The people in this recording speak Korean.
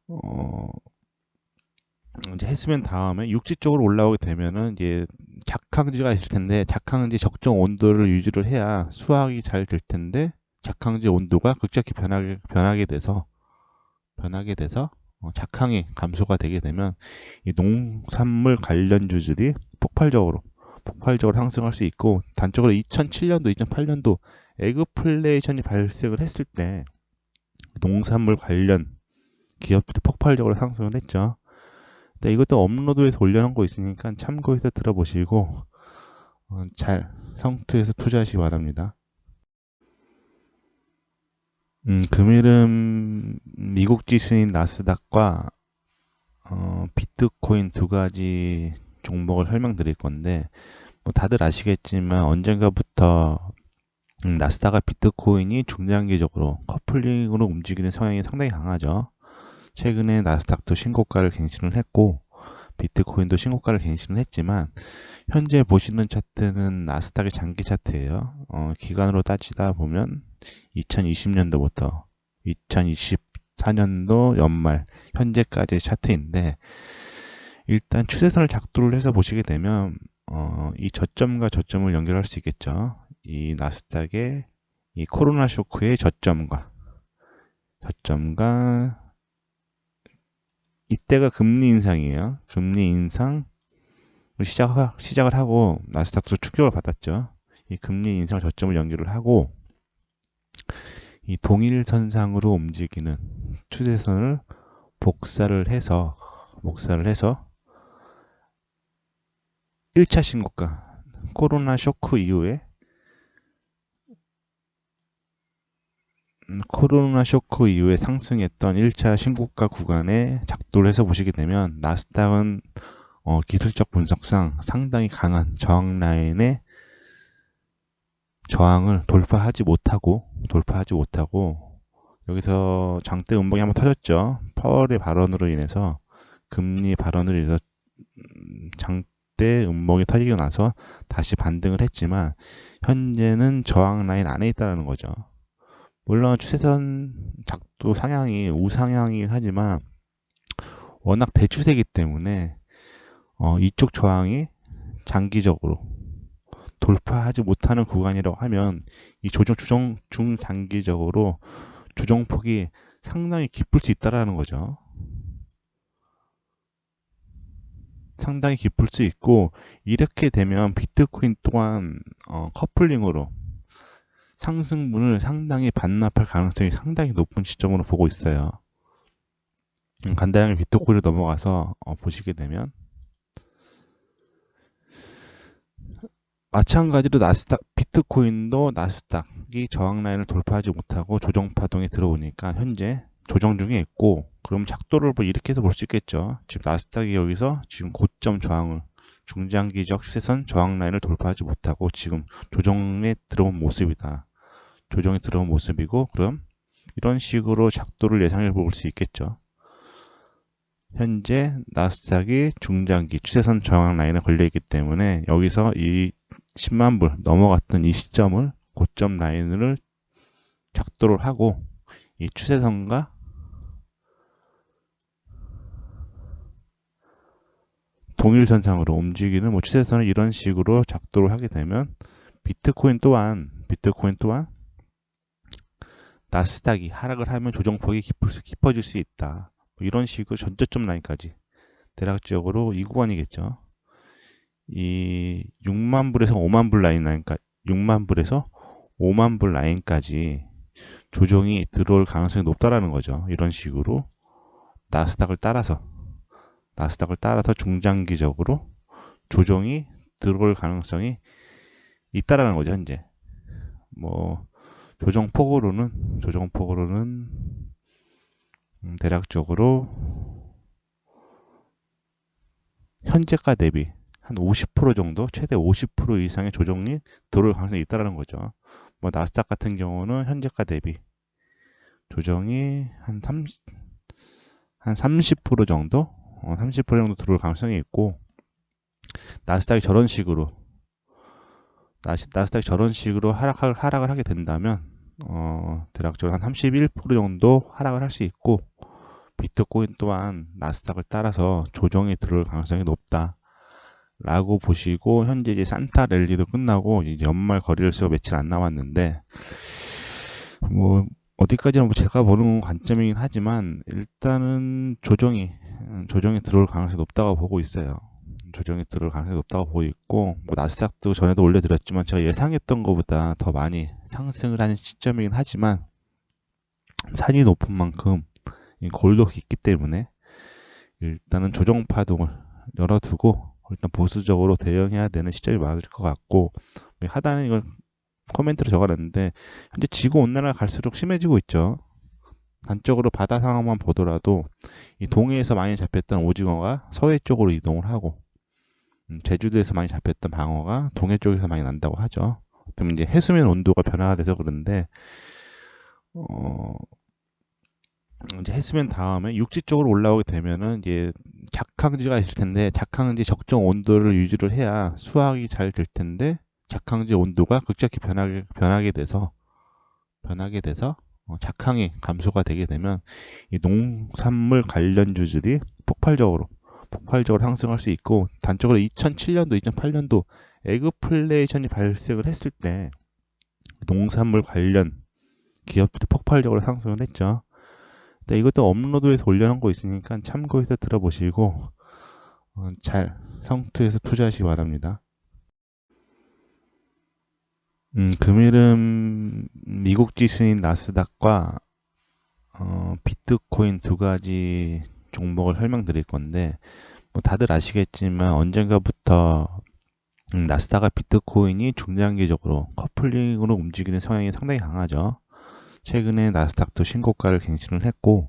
어, 이제 했으면 다음에 육지 쪽으로 올라오게 되면은 이제 작황지가 있을 텐데 작황지 적정 온도를 유지를 해야 수확이 잘 될 텐데 작황지 온도가 급격히 변하게 돼서 작황이 감소가 되게 되면 이 농산물 관련주들이 폭발적으로 상승할 수 있고 단적으로 2007년도, 2008년도 에그플레이션이 발생을 했을 때 농산물 관련 기업들이 폭발적으로 상승을 했죠. 네, 이것도 업로드에서 올려놓은 거 있으니까 참고해서 들어보시고 잘 성투해서 투자하시기 바랍니다. 금일은 미국 지수인 나스닥과 비트코인 두 가지 종목을 설명드릴 건데 뭐 다들 아시겠지만 언젠가부터 나스닥과 비트코인이 중장기적으로 커플링으로 움직이는 성향이 상당히 강하죠. 최근에 나스닥도 신고가를 갱신을 했고 비트코인도 신고가를 갱신을 했지만 현재 보시는 차트는 나스닥의 장기 차트예요. 기간으로 따지다 보면 2020년도부터 2024년도 연말 현재까지의 차트인데 일단 추세선을 작도를 해서 보시게 되면 이 저점과 저점을 연결할 수 있겠죠. 이 나스닥의 이 코로나 쇼크의 저점과 이때가 금리 인상이에요. 금리 인상 시작을 하고 나스닥도 충격을 받았죠. 이 금리 인상 저점을 연결을 하고 이 동일선상으로 움직이는 추세선을 복사를 해서 1차 신고가 코로나 쇼크 이후에 상승했던 1차 신고가 구간에 작도를 해서 보시게 되면 나스닥은 기술적 분석상 상당히 강한 저항 라인에 저항을 돌파하지 못하고 여기서 장대 음봉이 한번 터졌죠. 파월의 발언으로 인해서 금리 발언으로 인해서 장대 음봉이 터지고 나서 다시 반등을 했지만 현재는 저항 라인 안에 있다는 거죠. 물론 추세선 작도 상향이 우상향이긴 하지만 워낙 대추세이기 때문에 이쪽 저항이 장기적으로 돌파하지 못하는 구간이라고 하면 이 중장기적으로 조정폭이 상당히 깊을 수 있다라는 거죠. 상당히 깊을 수 있고 이렇게 되면 비트코인 또한 커플링으로 상승분을 상당히 반납할 가능성이 상당히 높은 시점으로 보고 있어요. 간단하게 비트코인을 넘어가서 보시게 되면 마찬가지로 비트코인도 나스닥이 저항 라인을 돌파하지 못하고 조정 파동이 들어오니까 현재 조정 중에 있고 그럼 작도를 뭐 이렇게 해서 볼 수 있겠죠. 지금 나스닥이 여기서 지금 고점 저항을 중장기적 추세선 저항 라인을 돌파하지 못하고 지금 조정에 들어온 모습이다. 조정이 들어온 모습이고 그럼 이런 식으로 작도를 예상해 볼 수 있겠죠. 현재 나스닥이 중장기 추세선 저항 라인에 걸려 있기 때문에 여기서 이 10만 불 넘어갔던 이 시점을 고점 라인을 작도를 하고 이 추세선과 동일선상으로 움직이는 뭐 추세선을 이런 식으로 작도를 하게 되면 비트코인 또한 나스닥이 하락을 하면 조정폭이 깊어질 수 있다. 뭐 이런 식으로 전저점 라인까지 대략적으로 이 구간이겠죠. 이 6만 불에서 5만 불 라인까지 6만 불에서 5만 불 라인까지 조정이 들어올 가능성이 높다라는 거죠. 이런 식으로 나스닥을 따라서 중장기적으로 조정이 들어올 가능성이 있다라는 거죠. 현재 뭐 조정폭으로는 대략적으로 현재가 대비 한 50% 정도, 최대 50% 이상의 조정이 들어올 가능성이 있다라는 거죠. 뭐 나스닥 같은 경우는 현재가 대비 조정이 한 30% 정도, 30% 정도 들어올 가능성이 있고 나스닥이 저런 식으로 하락을 하게 된다면 대략적으로 한 31% 정도 하락을 할 수 있고 비트코인 또한 나스닥을 따라서 조정이 들어올 가능성이 높다 라고 보시고, 현재 이제 산타 랠리도 끝나고 이제 연말 거래일수가 며칠 안 남았는데, 뭐 어디까지나 뭐 제가 보는 관점이긴 하지만 일단은 조정이 들어올 가능성이 높다고 보고 있어요. 조정이 들어올 가능성이 높다고 보고 있고, 뭐 나스닥도 전에도 올려드렸지만 제가 예상했던 것보다 더 많이 상승을 하는 시점이긴 하지만, 산이 높은 만큼 이 골도 있기 때문에 일단은 조정 파동을 열어두고 일단 보수적으로 대응해야 되는 시점이 맞을 것 같고, 하단에 이걸 코멘트로 적어놨는데, 현재 지구 온난화가 갈수록 심해지고 있죠. 단적으로 바다 상황만 보더라도 이 동해에서 많이 잡혔던 오징어가 서해 쪽으로 이동을 하고, 제주도에서 많이 잡혔던 방어가 동해 쪽에서 많이 난다고 하죠. 그럼 이제 해수면 온도가 변화가 돼서 그런데, 이제 해수면 다음에 육지 쪽으로 올라오게 되면은 이제 작황지가 있을 텐데, 작황지 적정 온도를 유지를 해야 수확이 잘 될 텐데, 작황지 온도가 급격히 변하게 돼서 작황이 감소가 되게 되면 이 농산물 관련주들이 폭발적으로 상승할 수 있고, 단적으로 2007년도, 2008년도 에그플레이션이 발생을 했을 때 농산물 관련 기업들이 폭발적으로 상승을 했죠. 네, 이것도 업로드에서 올려놓은 거 있으니까 참고해서 들어보시고 잘 성투해서 투자하시기 바랍니다. 금일은 미국 지수인 나스닥과 비트코인 두 가지 종목을 설명드릴 건데, 뭐 다들 아시겠지만 언젠가부터 나스닥과 비트코인이 중장기적으로 커플링으로 움직이는 성향이 상당히 강하죠. 최근에 나스닥도 신고가를 갱신을 했고,